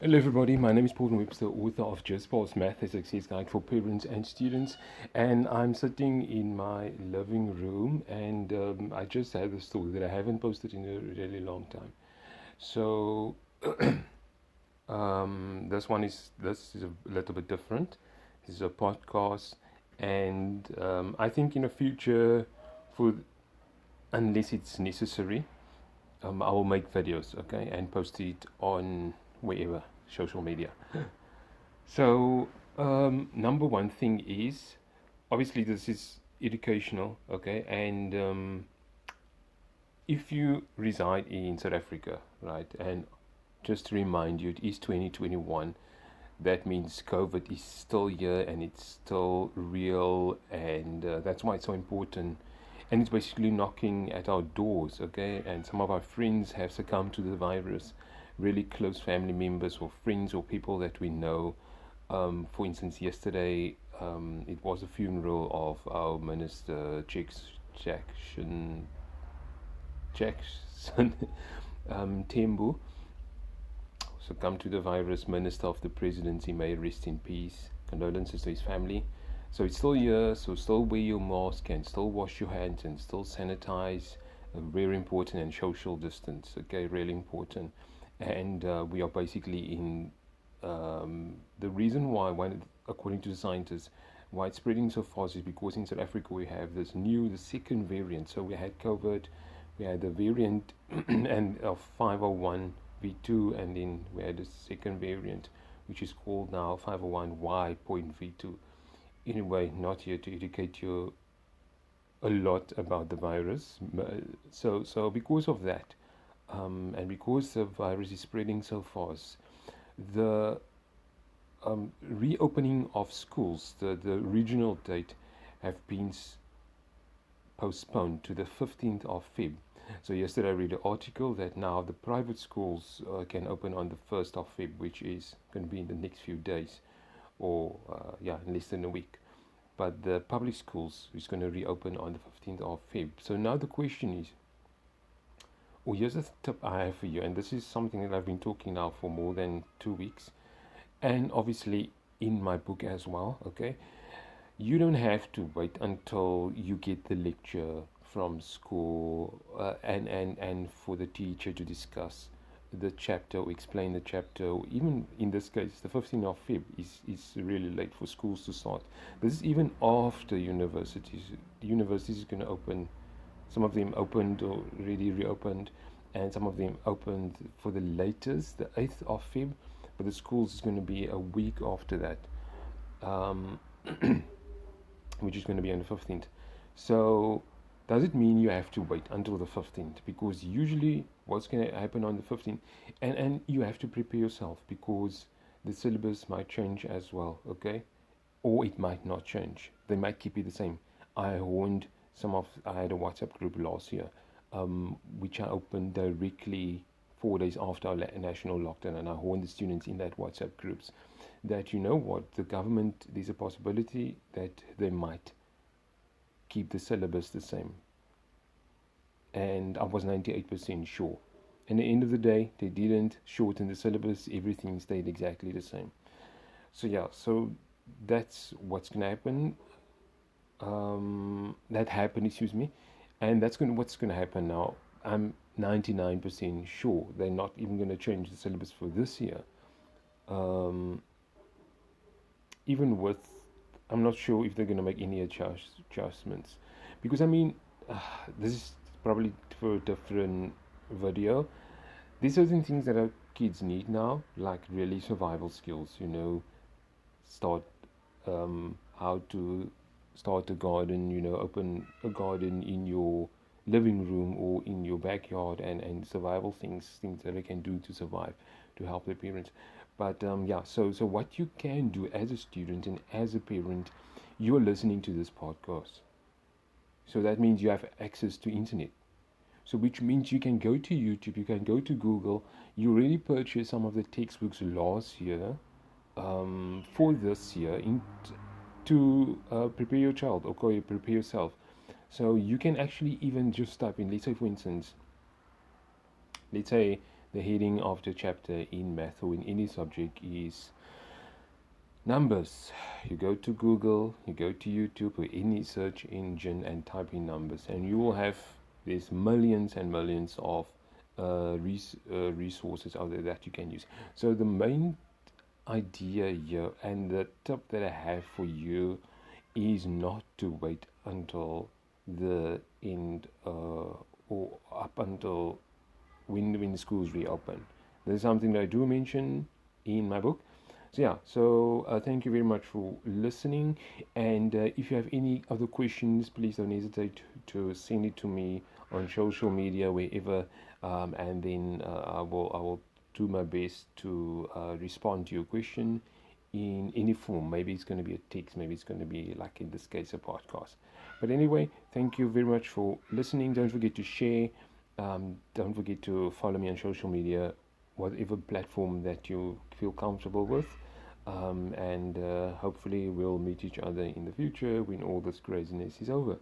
Hello, everybody. My name is Paul Webster, author of Just Paul's Math as a Success Guide for Parents and Students. And I'm sitting in my living room, and I just had a story that I haven't posted in a really long time. So this is a little bit different. This is a podcast, and I think in the future, for unless it's necessary, I will make videos, okay, and post it on wherever social media. So, number one thing is obviously this is educational, okay, and if you reside in South Africa, right, and just to remind you, it is 2021. That means COVID is still here and it's still real, and that's why it's so important. And it's basically knocking at our doors, okay? And some of our friends have succumbed to the virus, really close family members or friends or people that we know. For instance, yesterday it was a funeral of our minister, Jackson Tembu, succumbed to the virus, Minister of the Presidency. May rest in peace. Condolences to his family. So it's still here, so still wear your mask and still wash your hands and still sanitize. Very important, and social distance, okay, really important. And we are basically in the reason why, according to the scientists, why it's spreading so fast is because in South Africa we have the second variant. So we had COVID, we had the variant and of 501v2, and then we had the second variant, which is called now 501y.v2. Anyway, not here to educate you a lot about the virus. So because of that, and because the virus is spreading so fast, the reopening of schools, the regional date, have been postponed to the 15th of Feb. So yesterday I read an article that now the private schools can open on the 1st of Feb, which is going to be in the next few days, or in less than a week. But the public schools is going to reopen on the 15th of Feb. So now the question is, here's a tip I have for you, and this is something that I've been talking now for more than 2 weeks, and obviously in my book as well, okay? You don't have to wait until you get the lecture from school and for the teacher to discuss the chapter or explain the chapter, or even in this case the 15th of Feb is really late for schools to start. This is even after universities. The universities is going to open. Some of them opened or already reopened, and some of them opened for the latest, the 8th of Feb, but the schools is going to be a week after that, um, which is going to be on the 15th. So does it mean you have to wait until the 15th? Because usually what's going to happen on the 15th, and you have to prepare yourself because the syllabus might change as well, okay? Or it might not change. They might keep it the same. I had a WhatsApp group last year, which I opened directly 4 days after our national lockdown, and I warned the students in that WhatsApp groups that, you know what, the government, there's a possibility that they might keep the syllabus the same. And I was 98% sure. And at the end of the day, they didn't shorten the syllabus, everything stayed exactly the same. So that's what's going to happen. That happened, excuse me, and what's going to happen now. I'm 99% sure they're not even going to change the syllabus for this year. Even with, I'm not sure if they're going to make any adjustments, because I mean, this is probably for a different video. There's certain things that our kids need now, like really survival skills. Start how to start a garden. Open a garden in your living room or in your backyard, and survival things that they can do to survive, to help their parents. But so what you can do as a student and as a parent, you're listening to this podcast. So that means you have access to internet. So which means you can go to YouTube, you can go to Google. You already purchased some of the textbooks last year, for this year, to prepare your child, or prepare yourself. So you can actually even just type in, let's say for instance, let's say The heading of the chapter in math or in any subject is numbers. You go to Google, you go to YouTube or any search engine and type in numbers, and you will have there's millions and millions of resources out there that you can use. So the main idea here and the tip that I have for you is not to wait until the end or up until when the schools reopen. This is something that I do mention in my book. So yeah, thank you very much for listening, and if you have any other questions, please don't hesitate to send it to me on social media, wherever, and then I will do my best to respond to your question in any form. Maybe it's going to be a text, maybe it's going to be, like in this case, a podcast. But anyway, thank you very much for listening. Don't forget to share. Don't forget to follow me on social media, whatever platform that you feel comfortable with. And hopefully we'll meet each other in the future when all this craziness is over.